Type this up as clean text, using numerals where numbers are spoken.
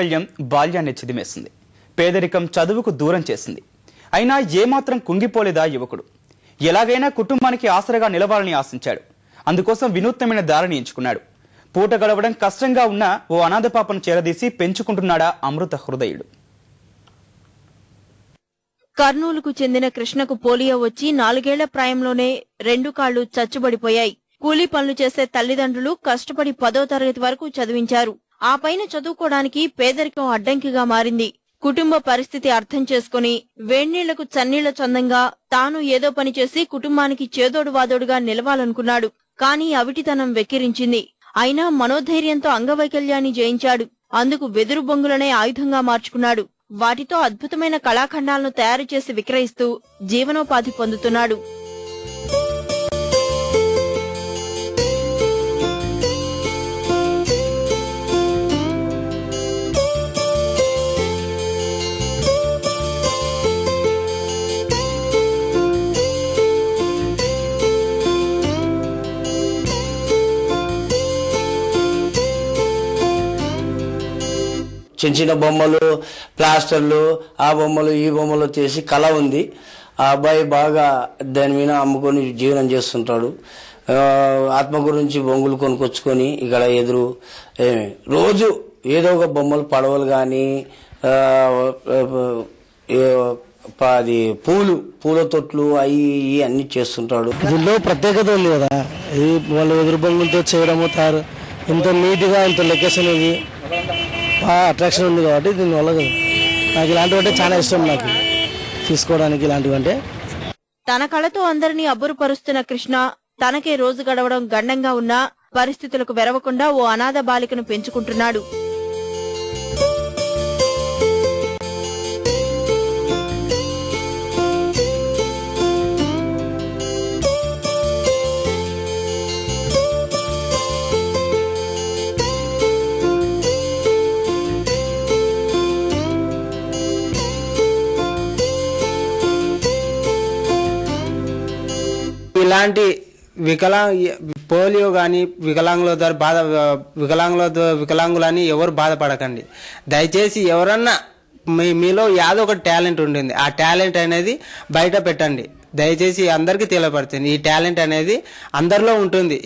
వైకల్యం బాల్యాన్ని చిదిమేసింది. పేదరికం చదువుకు దూరం చేసింది. అయినా ఏమాత్రం కుంగిపోలేదా యువకుడు. ఎలాగైనా కుటుంబానికి ఆసరగా నిలవాలని ఆశించాడు. అందుకోసం వినూత్నమైన దారిని ఎంచుకున్నాడు. పూట గడవడం కష్టంగా ఉన్న ఓ అనాథ పాపను చేరదీసి పెంచుకుంటున్నాడా అమృత హృదయుడు. కర్నూలుకు చెందిన కృష్ణకు పోలియో వచ్చి 4 ఏళ్ల ప్రాయంలోనే 2 కాళ్లు చచ్చుబడిపోయాయి. కూలీ పనులు చేసే తల్లిదండ్రులు కష్టపడి 10వ తరగతి వరకు చదివించారు. ఆ పైన చదువుకోవడానికి పేదరికం అడ్డంకిగా మారింది. కుటుంబ పరిస్థితి అర్థం చేసుకుని వేణ్ణీళ్లకు చన్నీళ్ల చందంగా తాను ఏదో పని చేసి కుటుంబానికి చేదోడు వాదోడుగా నిలవాలనుకున్నాడు. కానీ అవిటితనం వెక్కిరించింది. అయినా మనోధైర్యంతో అంగవైకల్యాన్ని జయించాడు. అందుకు వెదురు బొంగులనే ఆయుధంగా మార్చుకున్నాడు. వాటితో అద్భుతమైన కళాఖండాలను తయారు చేసి విక్రయిస్తూ జీవనోపాధి పొందుతున్నాడు. చిన్న చిన్న బొమ్మలు, ప్లాస్టర్లు, ఆ బొమ్మలు ఈ బొమ్మలు చేసి కళ ఉంది. ఆ అబ్బాయి బాగా దాని మీద అమ్ముకొని జీవనం చేస్తుంటాడు. ఆత్మ గురించి బొంగులు కొనుక్కొచ్చుకొని ఇక్కడ ఎదురు రోజు ఏదో ఒక బొమ్మలు, పడవలు కానీ అది పూల తొట్లు అవి అన్ని చేస్తుంటాడు. దీనిలో ప్రత్యేకత ఉంది కదా, ఇది వాళ్ళు ఎదురు బొంగులతో చేయడము తారు ఇంత నీట్గా ఇంత లొకేషన్ ఇది బాగా అట్రాక్షన్ ఉంది కాబట్టి దీనివల్ల నాకు ఇలాంటివి అంటే చాలా ఇష్టం. నాకు తీసుకోవడానికి ఇలాంటివి అంటే. తన కళతో అందరినీ అబ్బురుపరుస్తున్న కృష్ణ తనకే రోజు గడవడం గండంగా ఉన్నా పరిస్థితులకు వెరవకుండా ఓ అనాథ బాలికను పెంచుకుంటున్నాడు. ఇలాంటి పోలియో కానీ వికలాంగులని ఎవరు బాధపడకండి. దయచేసి ఎవరన్నా మీలో ఏదో ఒక టాలెంట్ ఉంటుంది, ఆ టాలెంట్ అనేది బయట పెట్టండి. దయచేసి అందరికీ తెలియపరచండి. ఈ టాలెంట్ అనేది అందరిలో ఉంటుంది.